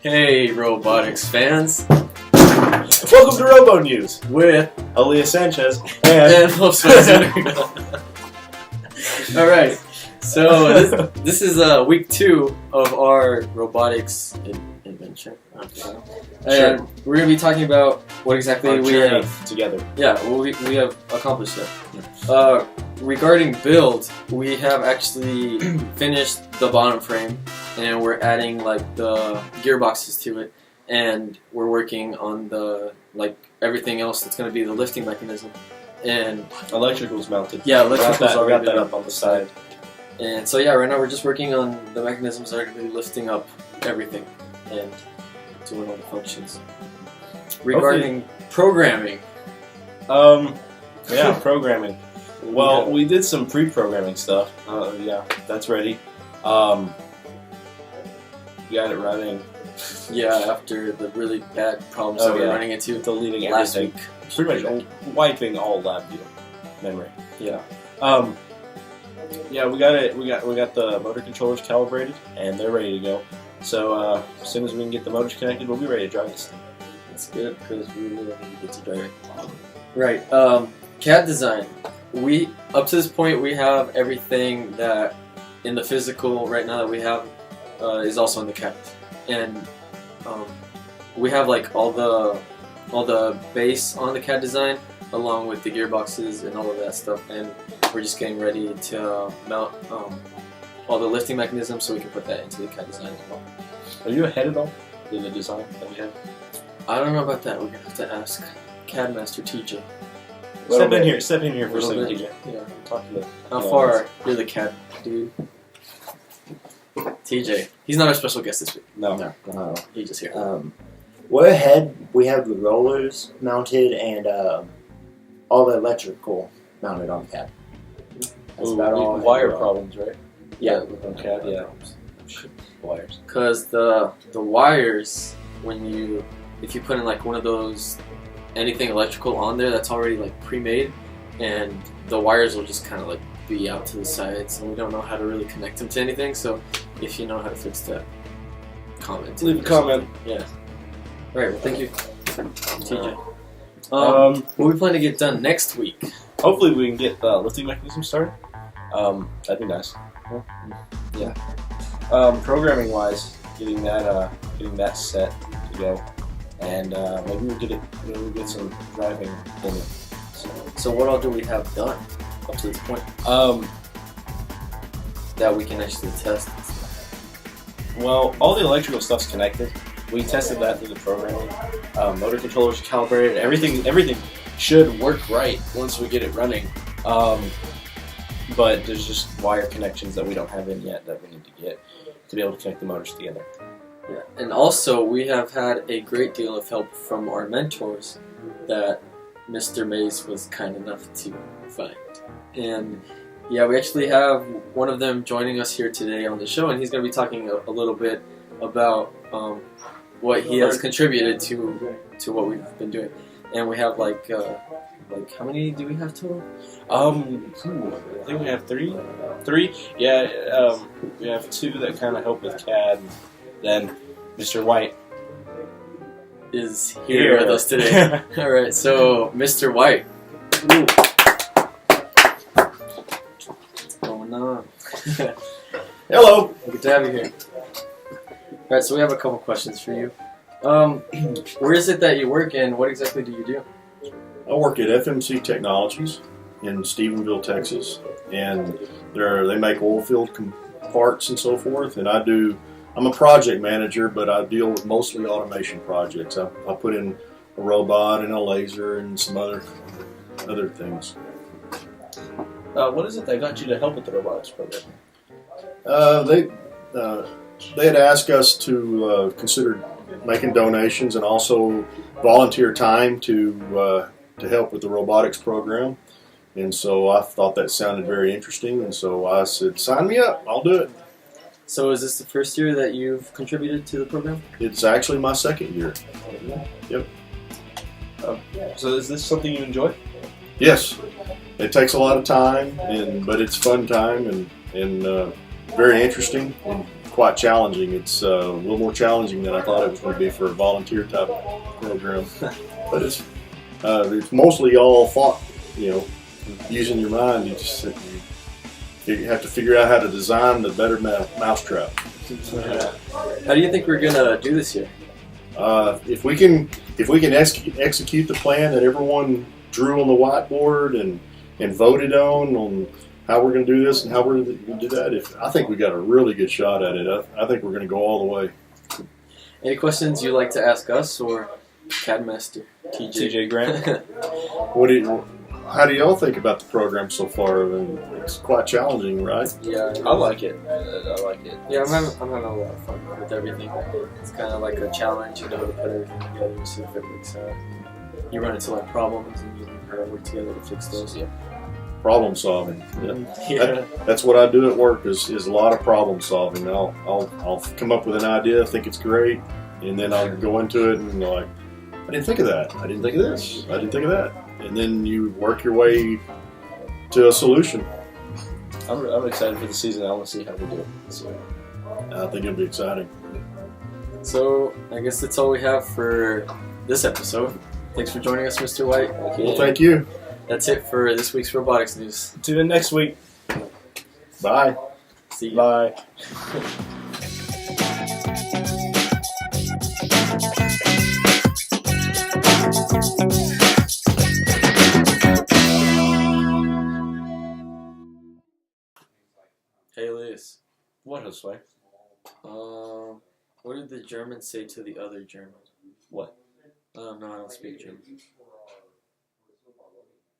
Hey, robotics fans! Welcome to RoboNews With Elias, Sanchez, and Zuniga. Alright, so this is week 2 of our robotics adventure. And we're going to be talking about what exactly we have together. Yeah, well, we have accomplished that. Regarding build, we have actually finished the bottom frame, and we're adding like the gearboxes to it, and we're working on the everything else that's going to be the lifting mechanism. And electrical's mounted. Yeah, electrical's already got that up on the side. And so yeah, right now we're just working on the mechanisms that are going to be lifting up everything and doing all the functions. Regarding programming. Yeah, programming. Well, we did some pre-programming stuff. Yeah, that's ready. Got it running. Yeah, after the really bad problems that we were running into deleting last everything. week. Pretty much wiping all LabVIEW memory. Yeah. Yeah, we got it. We got the motor controllers calibrated, and they're ready to go. So as soon as we can get the motors connected, we'll be ready to drive this thing. That's good because we really need to get to drive it. Right. CAD design. Up to this point we have everything that in the physical right now that we have is also in the CAD, and we have like all the base on the CAD design along with the gearboxes and all of that stuff, and we're just getting ready to mount all the lifting mechanisms so we can put that into the CAD design as well. Are you ahead at all in the design that we have? I don't know about that. We're gonna have to ask CAD Master TJ. Step in here for a second, TJ. Yeah. Talk to the. How far? You're the CAD dude. TJ. He's not our special guest this week. No. He's just here. We're ahead. We have the rollers mounted and all the electrical mounted on CAD. That's about all. Wire problems, right? Yeah. On CAD, yeah. Wires. Because the wires, if you put in like one of those anything electrical on there that's already like pre-made, and the wires will just kind of like be out to the sides, and we don't know how to really connect them to anything. So if you know how to fix that, comment. Leave a comment. Yeah. All right. Well, thank you, TJ. What we plan to get done next week? Hopefully we can get the lifting mechanism started. That'd be nice. Yeah. Programming wise, getting that set to go, and maybe we'll get some driving in it. So what all do we have done up to this point? That we can actually test. Well, all the electrical stuff's connected. We tested that through the programming. Motor controllers calibrated. Everything should work right once we get it running. But there's just wire connections that we don't have in yet that we need to get to be able to connect the motors together. Yeah, and also we have had a great deal of help from our mentors that Mr. Mays was kind enough to find. And yeah, we actually have one of them joining us here today on the show, and he's going to be talking a little bit about what he has contributed to what we've been doing. And we have like how many do we have total? I think we have three. Yeah, we have 2 that kind of help with CAD. Then Mr. White is here with us today. All right, so Mr. White. Ooh. What's going on? Hello. Good to have you here. All right, so we have a couple questions for you. Where is it that you work, and what exactly do you do? I work at FMC Technologies in Stephenville, Texas, and they make oil field parts and so forth. And I'm a project manager, but I deal with mostly automation projects. I put in a robot and a laser and some other things. What is it that got you to help with the robotics program? They had asked us to consider making donations and also volunteer time to help with the robotics program. And so I thought that sounded very interesting, and so I said, sign me up, I'll do it. So is this the first year that you've contributed to the program? It's actually my 2nd year. Yep. So is this something you enjoy? Yes. It takes a lot of time, but it's fun time, and very interesting and quite challenging. It's a little more challenging than I thought it was going to be for a volunteer type program. But it's mostly all thought, using your mind. You have to figure out how to design the better mousetrap. How do you think we're gonna do this year? If we can execute the plan that everyone drew on the whiteboard and voted on how we're going to do this and how we're going to do that, I think we got a really good shot at it. I think we're going to go all the way. Any questions you'd like to ask us or CAD Master TJ Grant? How do y'all think about the program so far? I mean, it's quite challenging, right? Yeah, I like it. I like it. Yeah, I'm having a lot of fun with everything. It's kind of like a challenge, to put everything together and see if it works out. You run into like problems and you work together to fix those. Yeah. Problem solving. Yeah. That's what I do at work is a lot of problem solving. I'll come up with an idea, think it's great, and then I'll go into it and like, I didn't think of that. I didn't think of this. I didn't think of that. And then you work your way to a solution. I'm excited for the season. I want to see how we do it. So, I think it'll be exciting. So I guess that's all we have for this episode. Thanks for joining us, Mr. White. Well, thank you. That's it for this week's robotics news. tune in next week. Bye. See you. Bye. Hey, Elias. What, Josue? What did the Germans say to the other German? What? No, I don't speak German.